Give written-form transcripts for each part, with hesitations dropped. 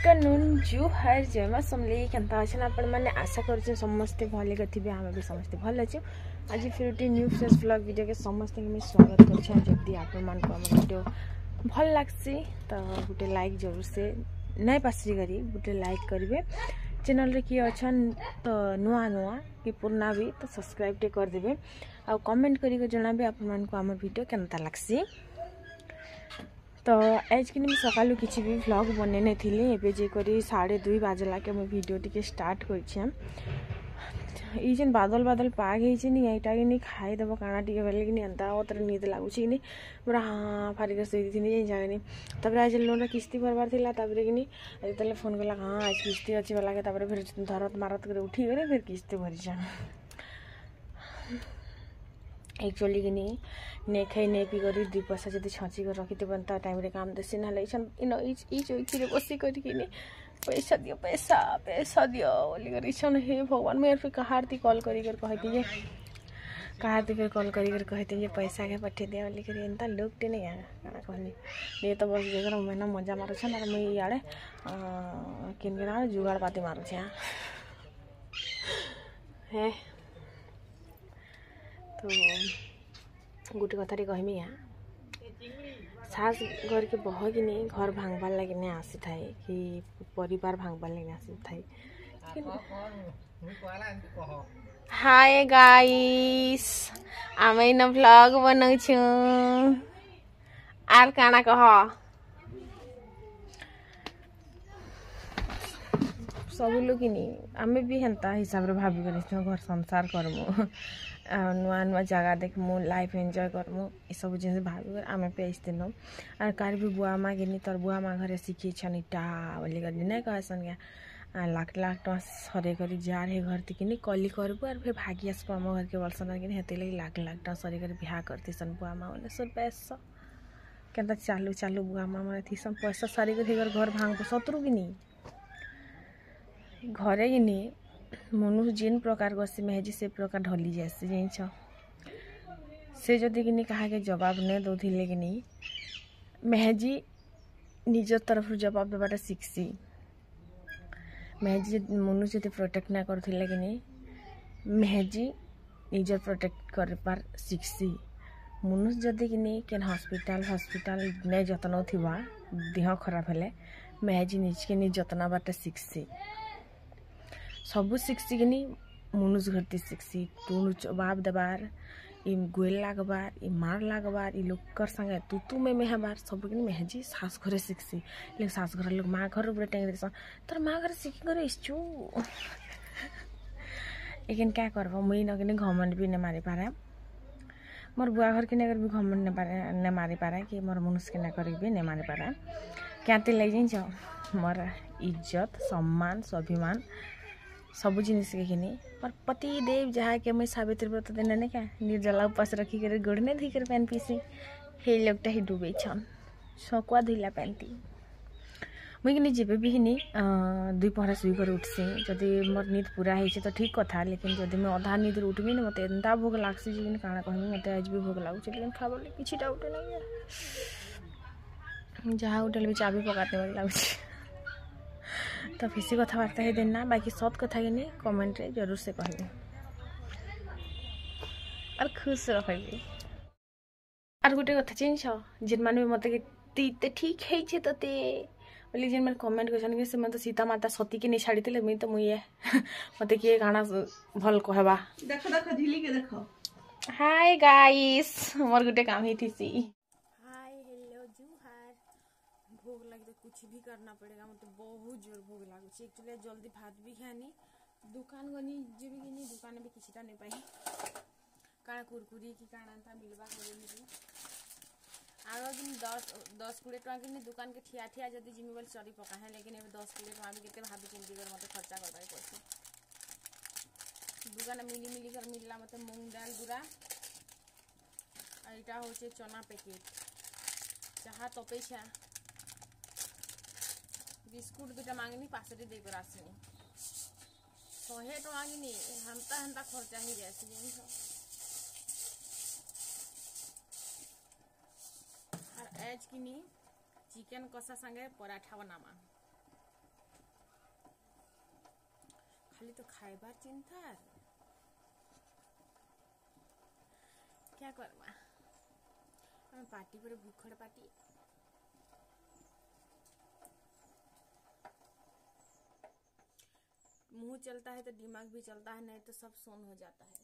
Afternoon जो हर जयमा समले केनता अच्छे आपण मैंने आशा कर समस्ते भले थे आम भी समस्ते भल अच्छे। आज फिर गोटे न्यू फ्रेश ब्लॉग वीडियो के समस्त मुझे स्वागत करदी आपण मान वीडियो भल लगसी तो गोटे लाइक जरूर से नहीं पासी करी गोटे लाइक करेंगे। चैनल रे किए अच्छा तो नुआ नुआ कि पुराना भी तो सब्सक्राइब टे करदे आ कमेंट करी जनाबे आपण आम वीडियो केनता लगसी। तो आज कि सकालू किसी भी व्लॉग बने नहीं थी एवं जेकर 2:30 बाजला के मुझे वीडियो टी स्टार्ट कर बादल बादल पाग होनी यहाँ कि खाईदेव काना टे बोले कि एंता तर निद लगुच कि पूरा हाँ फारिक शोई थी जानी तब आज लोन किस्ती भरबार कि जो फोन कला हाँ आज किस्ती अच्छी वाला के फिर धरत मारत कर उठी गले फिर किस्ती भरी एक्चुअली कि नहीं खाई नहीं पी कर 2 पैसा जब छची कर रखी थे टाइम काम देसी ना चौकी बसिक पैसा दियो पैसा पैसा दियो बोलिकर इच्छन हे भगवान मैं फिर कहारती कॉल कर कहती कहारती फिर कॉल कर कहती पैसा के पठे दिया बोलिकर एंता लोग नहीं क्या कहनी ये तो बस जगह मैंने मजा मारुछ ना मुझे इे किन जुगाड़ पाती मारुछ है तो गोटे कथाटे कहमी सास घर के बह कि नहीं घर भांगबार लगे नहीं आसी थाए कि परिवार भांगबार लगे आसी थाए। हाय गाइस आम इन व्लॉग बनाऊ आर काना कह सब लोग आम भी हेन्ता हिसाब से भाभी कर घर संसार करमु नुआ नुआ जगह देखमु लाइफ एंजॉय करमु ये सब जिन भाभी आम पे दिन और कार भी बुआ माँ कि तोर बुआ माँ घरे शिखी छन इटा बोली नहीं कहसन क्या लाख लाख टा सरे कर जार हे घर कि कली करबू और फिर भागी आसबू आम घर के बलसन कि हेत लगे लाख लाख टा सरे कर बिहा करतीसन बुआ माँ बोले सर पैसा केन्ता चालू चालू बुआ माँ मैंने थीसन पैसा सारी कर घर भांग शत्रु कि नहीं घरे कि नहीं मनुष्य जिन प्रकार गसी मेहजी से प्रकार ढली जासी जान से जदि कि कहा के जवाब नहीं दौले कि नहीं मेहजी निज तरफ जवाब देवाटा शिखसी मेहजी मनुष्य जब प्रोटेक्ट ना करुले कि नहीं मेहजी निज प्रोटेक्ट कर पार शिखसी मनुष्य जदि कि नहीं केन हॉस्पिटल हॉस्पिटल नहीं जतन थी देह खराब हेले मेहजी निज के नहीं जतना बाटा शिखसी सबू शिखसी कि मनुष्य घरती शिखसी तू बाप देबार इ गोल लागबार इ मार लागबार इ लोग संगे तू में मेहबार सब कि मेहजी सास घरे शिखसी लेकिन सास घर लोग माँ घर पूरा टेंग देसन तोर माँ घर शिखी कर इच्छू लेकिन क्या करब मुई न कि घमंड भी नहीं मारी पारे मोर बुआ घर के अगर भी घमंड नहीं मारी पारे कि मोर मनुष्य के कर भी नहीं मारी पारे क्या लगे जान मोर इज्जत सम्मान स्वाभिमान सबू जिनिस के किनी और पति देव जहाँ के मैं सावित्री व्रत दिन ने क्या निर्जला उपास रखी कर गोड़ने धी कर पैन पीसी हे लोगटा ही डूबे छन सकुआ धुला पैंती मुझे कि जब भी हिनी 2 पहर शुई कर उठसी जदि मोर नींद पूरा है तो ठीक कथा लेकिन जदि मैं अधा नींद उठबी ना मत एंता भोग लगसी कि काଣା कहमी मत आज भी भोग लगुच लेकिन खावा किटा उठे नहीं जहाँ उठल भी चाबी पकाते वाली लगुच तो फिसी कथबार्ता है देना बाकी सब कथा कि कमेंट रे जरूर से कहबे और खुश रखे और गोटे कथा चिन्ह जिन मैंने मत ते ठीक है ते बोली जिन मैंने कमेंट कर से मत सीता माता सती के नहीं छाड़ी थे मुझे तो मुझे मत किए गाना भल कहवा देख देख झिली के देख हाय गाइस मोर गोटे काम ही थी हाय हेलो जुहार भूख लगी तो कुछ भी करना पड़ेगा मतलब बहुत जोर भूख लगुच एक्चुअली जल्दी भात भी खानी दुकान गनी जी भी दुकान भी किसीटा नहीं पाई काଣା कुरकुरी कि काଣା मिलवा आग दिन 10-20 टका कि दुकान के ठिया ठिया जब जिमी बोल चली पका है लेकिन 10-20 टका भी केते भाभी चिंती कर मत खर्चा करबाई पड़े दुकान मिली कर मिलला मत मूंग दाल गुड़ा एटा होचे चना पैकेट चाहा तपे छा बिस्कुट 2टा मांगनी पासटी देकर आसनी 100 टका कि हेन्ता खर्चा ही जाए आज कि चिकेन कषा संगे पराठा बनामा खाली तो खाइबार चिंता क्या करवा पार्टी पर भूखड़ पार्टी मुंह चलता है तो दिमाग भी चलता है, नहीं तो सब सोन हो जाता है।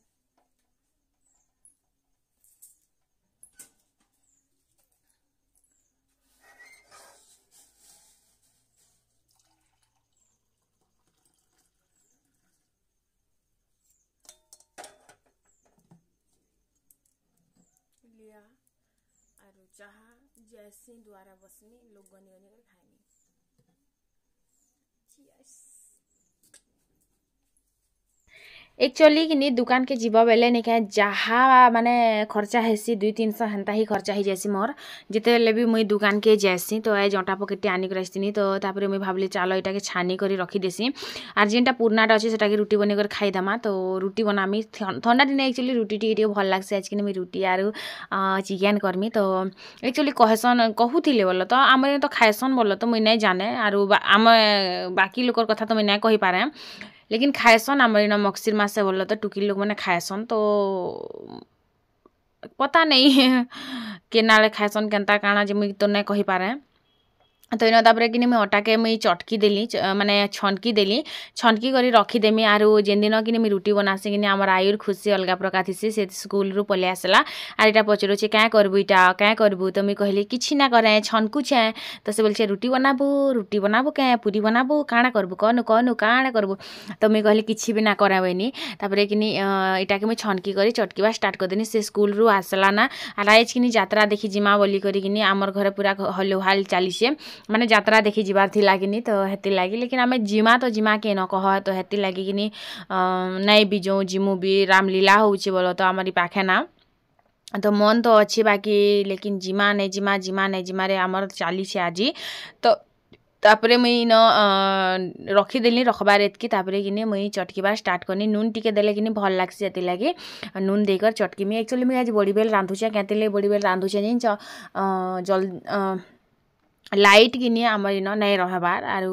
लिया और चाह जैसे द्वारा बस में लोग गनी गनी कर खाएंगे। एक्चुअली कि दुकान के जीव बेले नहीं क्या जहाँ माने खर्चा हेसी 200-300 हेन्ता ही खर्चा ही जैसी मोर जिते बेले भी मुई दुकान के जैसी तो ए जटा पकेट आनिक रखी तो तापर मुई भावली चलो यहाँ के छानी कर रखी देसी आर जेनटा पुरानाटा अच्छे से रुटी बन कर खाईदेमा तो रुटी बनामी ठंडा दिन एक्चुअली रुटी टे भल लगे आज कि मुझे रुटी आर चिकेन करमी तो एक्चुअली कहसन कहूले बोल तो आम तो खाएसन बोल तो मुई नहीं जाने आर आम बाकी लोकर कथा तो मुई नहीं कही पारे लेकिन खाएसन आम इन मक्सिर मासे बोल तो टुकी लोग मैंने खाएसन तो पता नहीं केना खाएसन केनता काଣା जे मुई तो नहीं कही पारे तो इन तापर कि मुझे अटा के मुई चटकी देली माने छनकी देली छनकी करी रखीदेमी आर जेन दिन कि मुझे रुटी बनासी कि आमर आयुर खुशी अलग प्रकार थी से स्कूल रू पलि आसला आर यहाँ पचारूचे क्या करबू इटा क्या करबू तो मुझे कहली कि ना करे छनकुचे तो से बोलছে रुटी बनाबू क्या पूरी बनाबू काଣା करबू कहनु कहनु काଣା करबू तो मुझे कहली कि भी ना कराबेनी तापर कि इटा के मुझे छनकी करी चटकीवा स्टार्ट करदेनी से स्कूल रू आसला ना आर आज कि जात्रा देखी जिमा बोली करी आमर घरे पूरा हलुहाल चलीसे माने जात्रा देखी जीवार थी लगी तो हेती लगी लेकिन आम जिमा तो जिमा के न कह तो हेती लगी कि नहीं भी जो जिमु भी रामलीला होची बोलो तो आमरी पाखे ना तो मन तो अच्छी बाकी लेकिन जिमा नहीं जिमा रे आमर चली आज तो तापरे मुई न रखीदेली रखबार एतकी तापरे कि मुई चटकीबार स्टार्ट करनी नून टिके देले कि भल लागसी एति लगे नून देकर चटकी में एक्चुअली मुई आज बड़ी बेल रांधुचे क्या बड़ी बेल रांधुचे जान जल लाइट कि आम इन नहीं रहबार आर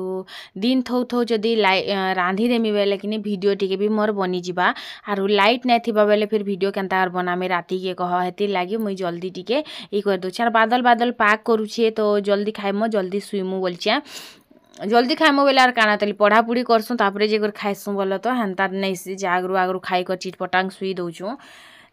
दिन थौ थौ जदि रांधिदेमी बेले कि वीडियो टिके भी मोर बनी जिबा आर लाइट नहीं थिबा बेले फिर वीडियो केनता बनामी राति के कह हेती लगी मुई जल्दी टिके ई कर दूचे आर बादल बादल पाक करूछे तो जल्दी खाइमो जल्दी सुइमु बोलछे जल्दी खाइमु बेले आर काना तली पढ़ापुढ़ी करसुँ तापर जे खाइसुँ बोल तो हेन्ता नहीं से आगरू आगरू खाई कर चिटपटांग सुई दौचुँ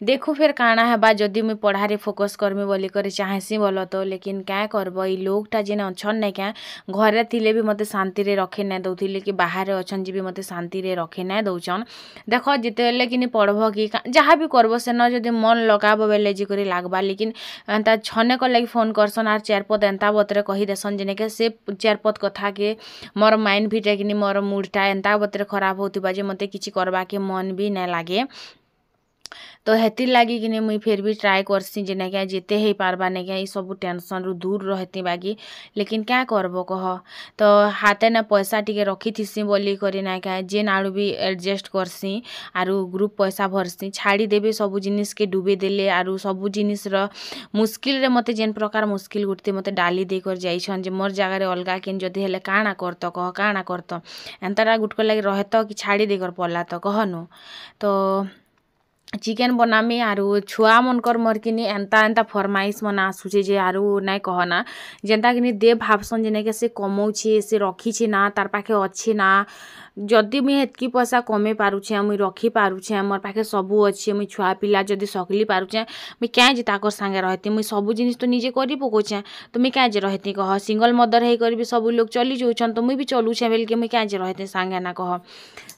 देखू फिर काଣା है जदि मुई पढ़ारे फोकस करमी बोली कर चाहेसी बोल तो लेकिन क्या करब ई लोगटा जेने अच्छन नहीं क्या घरे थिले भी मते शांति रे रखे नहीं दौले कि बाहर अच्छन जी भी मते शांति रे रखे नहीं दौचन देख जिते कि पढ़ब कि जहाँ भी करब सेन जदि मन लगाब बेले जी कर लागबा लेकिन एंता छने कर लगी फोन करसन आर 4 पद एंता बतरे कही देसन जेने के से 4 पद कथा के मोर माइंड भी कि मोर मूडटा एंता बतरे खराब होतिबा जे मते किछि करबा के मन भी नहीं लागे तो हेती लगी कि मुई फिर भी ट्राए करसी जे क्या जिते ही पारबा नहीं क्या सब टेंशन रु दूर रहती बागी लेकिन क्या करब कह तो हाथे ना पैसा टिके रखी थीसी बोली करी ना क्या जेन आड़ू भी एडजस्ट करसी आरु ग्रुप पैसा भरसी छाड़ी देबे सब जिनिस के डूबे देले आरु सब जिनिस मुस्किल रे मते जेन प्रकार मुस्किल गुटते मते डाली दे कर जाइछन जे मोर जगह रे अलगा केन जदि हेले काଣା करत कह काଣା करत एंतारा गुटको लगी रहे तो कि छाड़ी दे कर पड़ला तो कहनु तो चिकेन बनामी आरु छुआ मनकर मोर कि एंता एंता फरमाइश मन आसुचे जे आरु नाई कहना जेनता कि दे भावसन जेने के से कमाउछे से रखीछे ना तार पाखे अच्छे ना जदि मुई हेतकी पैसा कमे पारुछे मुई रखी पारुछे मोर पाखे सबू अच्छे मुई छुआ पिला जदि सकली पारुछे मुई क्या जे ताकर संगे रहती मुई सबू जिनिस तो निजे करी पकोछे तो मुई क्या जे रहती कह सिंगल मदर है कर भी सब लोग चली जाउछन तो मुई भी चलुछे बेल के मुई क्या जे रहती संगे ना कह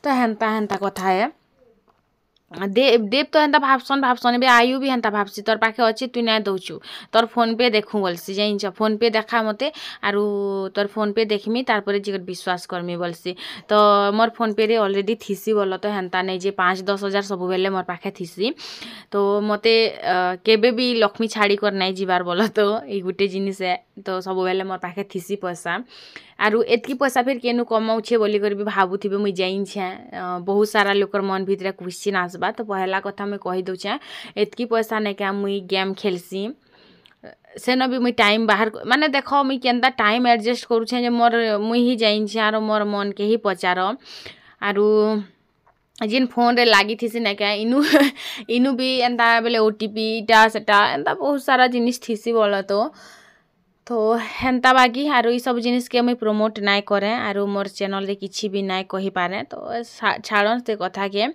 तो हेन्ता कथा है देव तो हेन्ता भावसन भी आयु भी हेन्ता भावसी तोर पाखे अच्छे तु ना दौचु तोर फोन पे देखूँ बोलसी जाइछ फोन पे देखा मते आरु तोर फोन पे देखमी तारपरे जे विश्वास करमी बोलसी तो मोर फोन पे रे ऑलरेडी थीसी बोल तो हेन्ता नहीं जे 5-10 हजार सब बेले मोर पाखे थीसी तो मते केबे भी लक्ष्मी छाड़ी कर नहीं जीवार बोल तो ये गोटे जिनिस है तो सब बेले मोर पाखे थीसी पैसा आरु एतकी पैसा फिर केनु कमाउछे बोली कर भी भाबुथिबे मुई जाइछे बहुत सारा लोकर मन भितरे क्वेश्चन आसबा तो पहला कथा मुई कहि दउछे एतकी पैसा नहीं क्या मुई गेम खेलसी सेन भी मुई टाइम बाहर माने देख मुई केनता टाइम एडजस्ट करूछे जे मोर मुई ही जाइछे आरो मोर मन के ही पचार आरु जिन फोन रे लगी थी ना क्या इनु इनु भी एंता बेले ओटीपी इटा सेटा एंता बहुत सारा जिनिस थीसी बोला तो हेन्ता बाकी आरो ई सब जिनिस के मुई प्रमोट नाय करे आरो मोर चैनल रे किछि भी नाय कहि पारे तो छाड़न से कथा के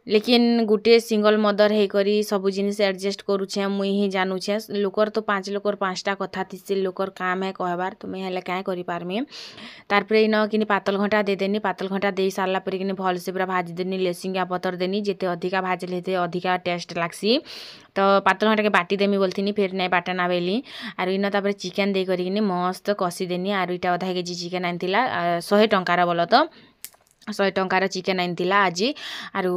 लेकिन गुटे सिंगल मदर हे करी सब जिनिस एडजस्ट करूछे मुई ही जानूछे लोकर तो 5 लोकर 5टा कथा थिसी लोकर काम है कहबार तो मुई हेले काय करि पारमी तारपरे इन किनी पातल घंटा दे देनी पातल घंटा दे सारला पर किनी भल से पूरा भाजी देनी लेसिंगा पतर देनी जेते अधिका भाजले हेते अधिका टेस्ट लागसी तो पातल घंटा के बाटी देमी बोलथिनी फिर नै बाटा ना बेली आरो इन तापर चिकन दे करी किनी मस्त कसी देनी आरो इटा आधा केजी चिकन आनतिला 100 टंकार बोल तो 100 टंकार चिकेन आनीला आज आरु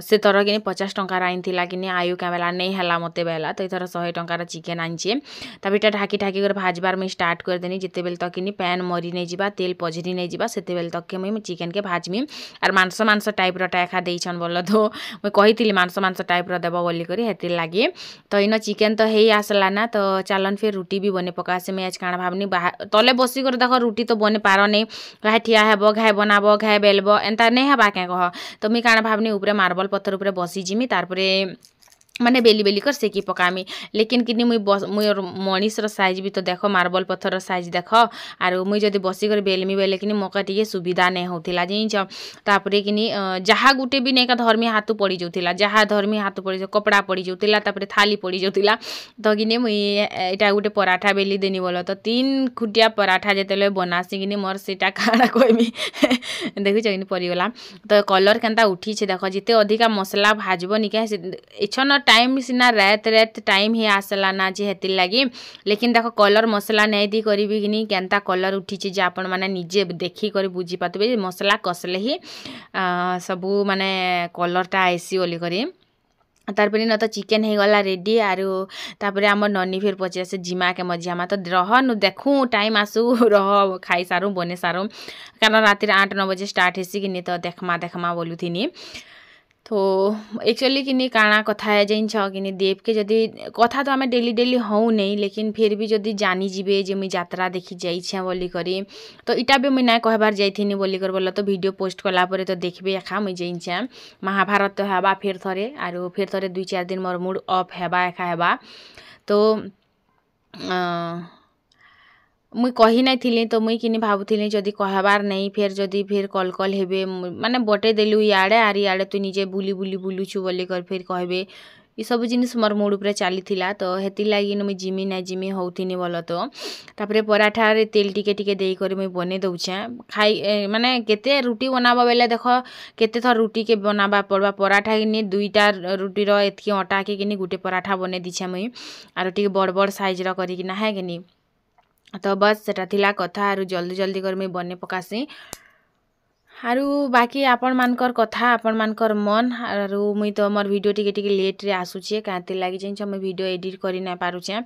से थर कि 50 टंकार आनीला कि आयु क्या बेला नहीं है मत बेला तो इथर 100 टंकार चिकेन आनीचे तब इटा ढाकी ढाकी कर भाजबार मुझे स्टार्ट करदेनी जिते बेल तक कि पैन मरी नहीं जावा तेल पझरी नहीं जावा से बेल तक के मुझे चिकेन के भाजमी और मांस मांस टाइप रखा देन बोल तो मुझे कही मांस टाइप देव बोलिक लगे तो इन चिकेन तो ही आसला ना तो चलन फिर रुटी भी बने पकासे मुझे आज काଣା भावनी तले बसिक देख रुटी तो बने पार नहीं घाए ठिया हेब घाए बनाब घाए बेलब एंता नहीं हवा क्या कह तो मुई काଣା भावनी ऊपर मार्बल पत्थर ऊपर बसी जिमी तारपरे माने बेली बेली कर सेकी पकामी लेकिन किनी मुई मनीषर साइज भी तो देख मार्बल पत्थर साइज देख आर मुई जदि बसिक बेलमी बेले कि मौका टे सुविधा नहीं होता जाइछ तापरे किनी जहाँ गुटे भी नहीं का धर्मी हाथ पड़ी जाऊला जहाँ धर्मी हाथ पड़ी कपड़ा पड़ी जाऊला तापरे थाली पड़ी जाऊला तो किनी मुई एटा गुटे पराठा बेली देनी बोल तो 3 खुटिया पराठा जिते बनासी कि मोर सेटा काଣା कहमी देखुच कि पड़गला तो कलर केनता उठी देख जिते अधिका मसला भाजब निका एछन टाइम सिना रात रात टाइम ही आसला ना जे हेतिर लगी लेकिन देख कलर मसला नहीं दी करी कि केनता कलर उठी जे आपण माने निजे देखी कर बुझी पातबे मसला कसले ही सबू माने कलरटा आईसी बोली करी तारपरे न तो चिकेन हो गला रेडी आरु तापरे आम ननी फिर पचे से जिमा के मजियामा तो रह नु देखूँ टाइम आसू रह खाई सारू बने सारू कारण राति 8-9 बजे स्टार्ट हेसी कि तो देखमा बोलुथिनी तो एक्चुअली कि काଣା कथा है जाइन कि देव के जदि कथा तो आम डेली डेली हूँ नहीं लेकिन फिर भी जदि जानी जीवे जे मुझे यात्रा देखी जाइछे बोली करी तो इटा भी मुझे ना कहबार जाइथिनी बोली कर बोल तो वीडियो पोस्ट कला परे तो देखबे एखा मुझे जाइछे महाभारत तो हेबा फिर थरे आरो फिर थरे 2-4 दिन मोर मूड ऑफ हेबा एखा हेबा तो मुई कही नहीं थी तो मुई कि भावुली जदि कहबार नहीं फिर कल हेबे माने बटे देलु इे आर इे तु निजे बुली बुली बुलुछु बोली कर फिर कहबे ये सब जिनिस मोर मूड उपरे चली तो हेती लगी मुई जिमी ना जिमी होथिनी बोल तो तापरे पराठा रे तेल टिके टिके देई कर मुई बने दउछे खाई माने केते रुटी बनाबा बेले देख केते थर रुटी के बनाबा पड़बा पराठा कि 2टा रुटी रो एतकी आटा के कि गुटे पराठा बने दिछे मुई आरो टिके बड़ बड़ साइज रो करी कि ना है कि तो बस सेटा थिला कथा आरु जल्दी जल्दी कर मुई बने पकासी आरु बाकी आपण मानकर कथा आपण मानकर मन आरु मुई तो मोर वीडियो टिके टिके लेट रे आसुचे काते लागि जाइन हम वीडियो एडिट करि ना पारुचे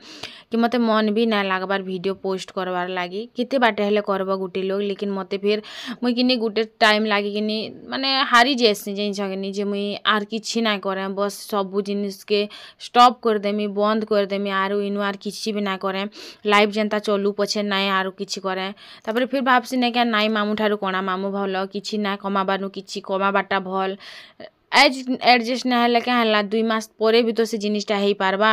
कि मते मन भी ना लागबार वीडियो पोस्ट करबार लागि केते बाटे हेले करबो गुटे लोग लेकिन मते फिर मुई किनी गुटे टाइम लागि किनी माने हारी जेसी जाइन छकिनी जे मुई आर किछि ना करे बस सब जिनिस के स्टॉप कर देमी बंद कर देमी आरु इनु आर किछि भी ना करे लाइव जेंता चलू पछे नाय आरु किछि करे तापर फिर भाबसी ना क्या नाई मामू ठारू कोना मामू भलो किछि ना कमाबानु किछि कमाबाटा भल एज एडजस्ट ना है क्या है 2 मास परे भी तो से जिनिसटा हो पारबा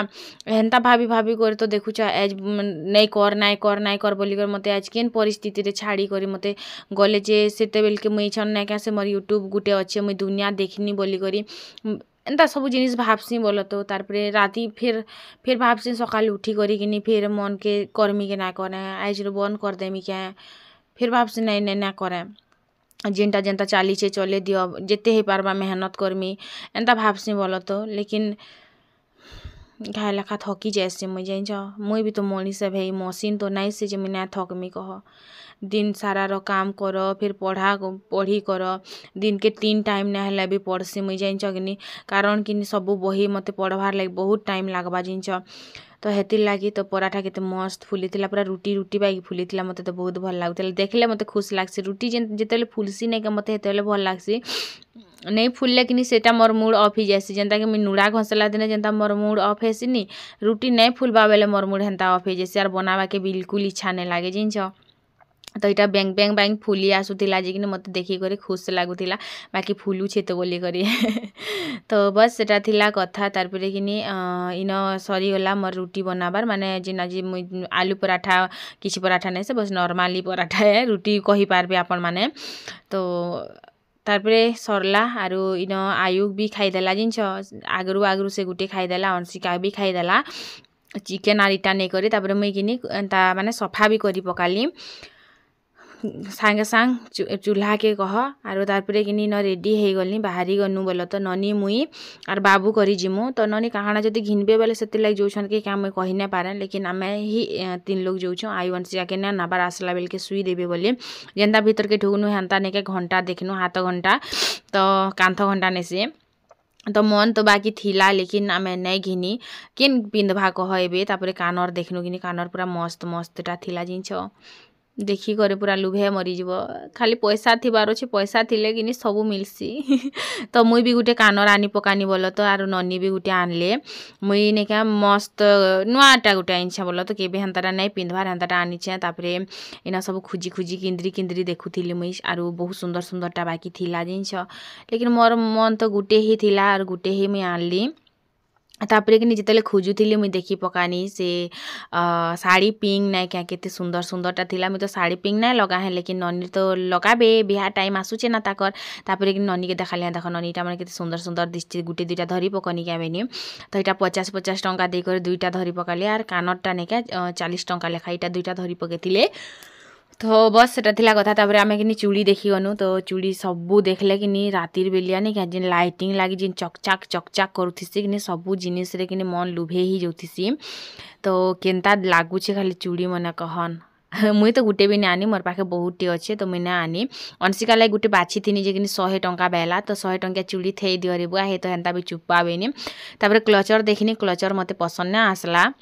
हेन्ता भाभी भाभी कर तो देखुच एज नहीं कर बोली कर मते आज केन परिस्थिति रे छाड़ी करी मते गले जे सेते बेल के मुई छन ना क्या से मोर यूट्यूब गुटे अच्छे मुई दुनिया देखनी बोली करी एंता सब जिनिस भाबसी बोल तो तारपरे राति फिर भाबसी सकाल उठी करी किनी फिर मन के कर्मी के ना करे आज बंद कर देमी क्या फिर भाबसी नहीं ना करे जेनटा जेनता चलीचे चले दियो जेते ही पारबा मेहनत करमी एंता भाबसी बोल तो लेकिन घाय लेखा थकी जाएसी मुई जाइन मुई भी तो मनीष है भाई मशीन तो नहीं से जे मुई ना थकमी कह दिन सारा रो काम कर फिर पढ़ी कर दिन के 3 टाइम ना हला भी पढ़सी मुई जाइन कि कारण कि सब बही मते पढ़वार लगे बहुत टाइम लागबा जिनछ तो हेतिर लगी तो पराठा केते मस्त फुली पूरा रुटी बागी फुली मते तो बहुत भल लागुला देखले मते खुश लागसी रुटी जेतेले फुलसी नहीं के मते हेतेले भल लागसी नहीं फुलले कि सेटा मोर मूड ऑफ ही जासी जेंता कि मुई नुड़ा घसला दिन जेंता मोर मूड ऑफ हेसी नी रुटी नहीं फुलबा बेले मोर मूड हेंता ऑफ हो जासी और बनावा के बिल्कुल इच्छा नहीं लागे जिनछ तो यहाँ बैंग बैंग बैंग फुली आसूला जे मत देखिक खुश लगुला बाकी फुलुचे तो बोली करी तो बस सेटा थिला कथा तारपरे किनी इन सरीगला मोर रुटी बनाबार माने जिन आज मुई आलू पराठा किसी पराठा नहीं से बस नॉर्मली पराठा है रुटी कही पारबे आपण माने तो तारपरे सरला आरु इन आयु भी खाईदेला जिनछ आगरू आगरू से गुटे खाईदेला अंशिका भी खाईदेला चिकेन आर इटा नहीं करी तारपरे मुई किनी माने सफा भी करी पकाली सांगे सांग चूल्हा के कह आरो तारपरे किनी न रेडी हो गली बाहरी गनु बोल तो ननी मुई आर बाबू करी जिमु तो ननी कहाना जदि घिनबे बोले से लगे जोछन के क्या मुई कही ना पारे लेकिन आमे ही 3 लोग जोछो आयु अंशिका के ना नबार आसला बेल के सुई देबे बोले जेंता भीतर के ढुगनु हेंता ने के घंटा देखनु हाथ घंटा तो कांथ घंटा ने से तो मन तो बाकी थिला लेकिन आमे नहीं घिनी किन पिंधवा कहबे तापरे कानर देखनु किनी कानर पूरा मस्त मस्तटा थिला जिंछ देखी करे पूरा लुभे मरी जीव खाली पैसा थिबार अछि पैसा थिले किनी सब मिलसी तो मुई भी गुटे कानर आनी पकानी बोल तो आरो ननी भी गुटे आनले मुई ने क्या मस्त नुआटा गुटे आइछा बोल तो केबे हंताटा नहीं पिंधवार हंताटा आनीछे तापरे इना सब खुजी खुजी किंद्री किंद्री देखुथिली मुई आरो बहुत सुंदर सुंदरटा बाकी थिला जिंछ लेकिन मोर मन तो गुटे ही थिला आर गुटे ही मुई आनली तापरे कि जिते खोजुली मुई देखी पकानी से साड़ी पिंक ना क्या केते सुंदर सुंदरटा थिला मुई तो साड़ी पिंक ना लगा है लेकिन ननी तो लगाबे बिहा टाइम आसुचे ना ताकर तापरे कि ननी के देखाले देख ननीटा माने केते सुंदर सुंदर दिसचे गुटे दुईटा धरी पकनी क्या बेनी तो यहाँ 50-50 टंका देकर दुईटा धरी पकाले आर कानरटा ने क्या 40 टंका लेखा यहाँ दुईटा धरी पकेथिले तो बस सेटा थिला कथा तापरे आमे किनी चूड़ी देखी गनु तो चूड़ी सबू देखले किनी रातिर बेलिया नहीं क्या जिन लाइटिंग लागी जिन चकचाक करुथिसी किनी सबू जिनिस रे किनी मन लुभे ही जोथिसी तो केनता लागुचे खाली चूड़ी मने कहन मुई तो गुटे भी नहीं आनी मोर पाखे बहुत टी अच्छे तो मुझे आनी अंशिका लाई गुटे बाछी थी जे कि 100 टंका बेला तो 100 टंका चूड़ी थे दिहरी बुआ हे तो हेन्ता भी चुप्पा बेनी तापरे क्लचर देखनी क्लचर मते पसंद ना आसला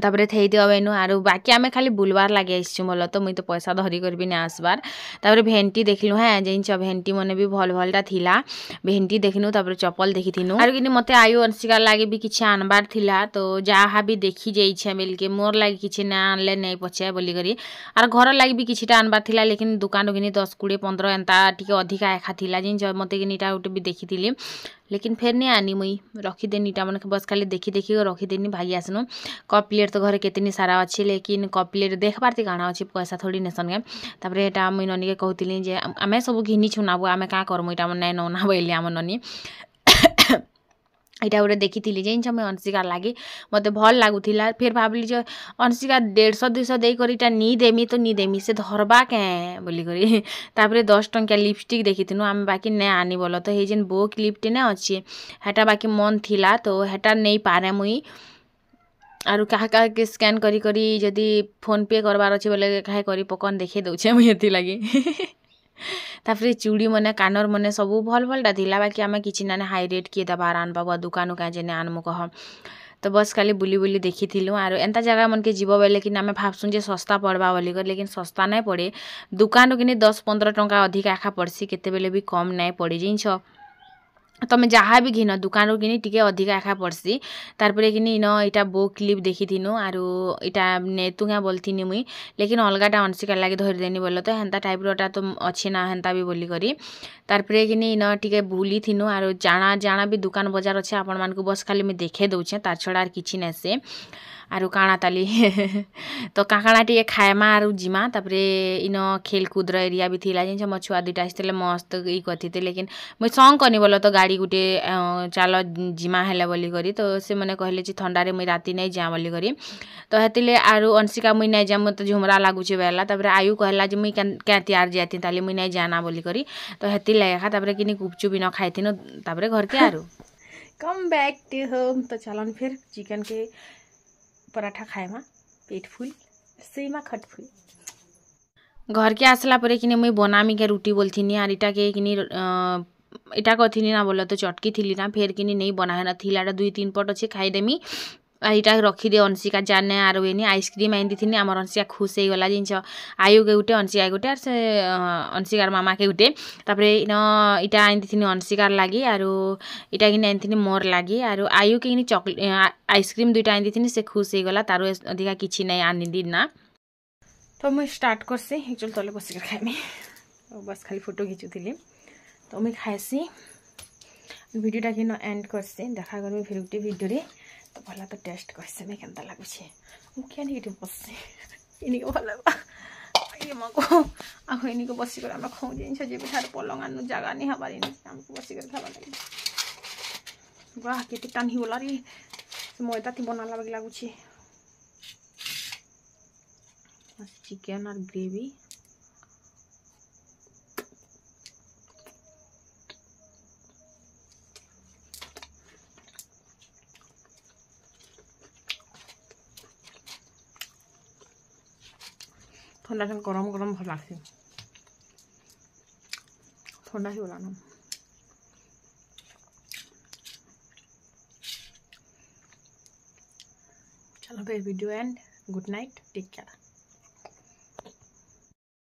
तापरे थई दियो बेनु आरो बाकी आमे खाली बुलवार लागे आइछु बोल तो मुई तो पैसा धरी कर भी नहीं आसबार तापरे भेंटी देखलु है जिंच भेंटी मने भी भल भलटा थिला भेंटी देखनु तापरे चप्पल देखिथिनु आरो किनी मते आयु अंशिका लागे भी किछि आनबार थिला तो जाहा भी देखी जाइछे बेल के मोर लागे किछि ना आनले नहीं पछे बोली करी आर घर लागे भी किछिटा आनबार थिला लेकिन दुकान किनी 10-20-15 एंता टिके अधिका एखा थिला जिंच मते किनीटा उटे भी देखिथिली लेकिन फेर नहीं आनी मुई रखीदेनी टा मन बस खाली देखी देखी रखीदेनी भाई आसनु कप प्लेट तो घर केतनी सारा अच्छी लेकिन कप प्लेट देख पारती काଣା अच्छी पैसा थोड़ी नेसन के तापरे एटा मुई ननी के कहतिली जे आमे सब घिनी छुनाबो आमे का करमु एटा मन नै नौना बोली आम ननी इटा गोटे देखी जे मुझे अंशिका लगे मत भल लगुला फिर भाविली जो अंशिका 150-200 देकर इटा नी देमी तो नी देमी से धरबा के बोलिक तापर 10 टंकिया लिपस्टिक देखी आम बाकी नहीं आनी बोल तो ये जेन बो क्लिपटे ना अच्छे हेटा बाकी मन थिला तो हेटा नहीं पारे मुई आरु क्या के स्कैन करी करी जदि फोन पे करवार अच्छे बोले कहे करी पकन देखे दौचे मुझे लगे तापर चूड़ी मने कानर मने सबू भल भलटा थिला बाकी आमे किछि ना हाई रेट किए दबार आन बाबा दुकान का जेने आनमु कह तो बस खाली बुली बुली देखी थिलु आर एंता जगह मन के जीव बेले कि आमे भाबसुन जे सस्ता पड़बा बोली कर लेकिन सस्ता नहीं पड़े दुकान किनी 10-15 टंका अधिक आखा पड़सी केते बेले भी कम नहीं पड़े जिंछ तमें जहाँ भी घिन दुकान किनी टिके अधिक आखा पड़सी तारपरे किनी इन इटा बो क्लिप देखी थिनु आरु इटा नेतुगा बोलथिनी मुई लेकिन अलगाटा अंशिका लागे धरी देनी बोल तो हेन्ता टाइप रोटा तो अच्छी ना हेन्ता भी बोली करी तारपरे किनी इन टिके बुली थिनु आरु जाना जाना भी दुकान बजार अच्छे आपण मानकु बस खाली मैं देखे दउछे तार छड़ा आर किछि नै से आरु काଣା ताली तो काकाणा टे खाएमा आरु जिमा तापरे इन खेलकूद एरिया भी थिला जिन मो छुआ दुटा आसते मस्त ई कथी लेकिन मुझे संग कनी बोल तो गाड़ी गुटे चल जिमा हेले बोली करी तो से मैंने कहले जे ठंडारे मुई राति नहीं जा बोली करी तो हेतिले आरु अंशिका मुई नहीं जा मत झुमरा लागुचे बेला तापरे आयु कहला जे मुई क्या तैयार जाती ताली मुई नहीं जाना बोली करी तो हेतिले एखा तापरे किनी गुपचुप भी न खाइथिनो तापरे घर के आरु कम बैक टू होम तो चलन फिर चिकन के पराठा खाएमा पेट फुल सेमा खट फुल घर के आसला परे किने मुई बनामी के रुटी बोलथिनी आर इटा के किनी इटा कथिनी ना बोल तो चटकी थिली ना फेर किनी नहीं बनाहे ना थिलाटा 2-3 पट अच्छे खाईदेमी इटा रखी दे अंशिका जाने आर वेनी आइसक्रीम आनी थी आम अंशिका खुश हो गला जिन आयु के गुटे अंशिका गुटे आर से अंशिकार मामा के गुटे तापरे इन इटा आनी थी अंशिकार लगी आरु इटा कि आनी थी मोर लगी आरु आयु के चॉकलेट आइसक्रीम दुईटा आनी थी से खुश हो गला तार अधिका किछि नहीं आनी दी ना तो मुझे स्टार्ट करसी एक्चुअली तले बसिक खाइमी बस खाली फोटो खिचुली तो मुझे खाएसी वीडियोटा कि एंड करसी देखा करी फिर गोटे वीडियो तो भला तो टेस्ट करसे मैं केनता लगुच मुझे नहीं बससी इनिक भल मको आख इनिक बसिक आम खाऊ जिन जी ठार पलंग आनु जगह नहीं हबार आमको बसिक खावा लगे वाह केते टानी गला रे मैदा थी बनाला बाकी लगुच चिकेन और ग्रेवी ठंडा गरम गरम भल लगे ठंडा ही गला चलो फिर video and good night take care.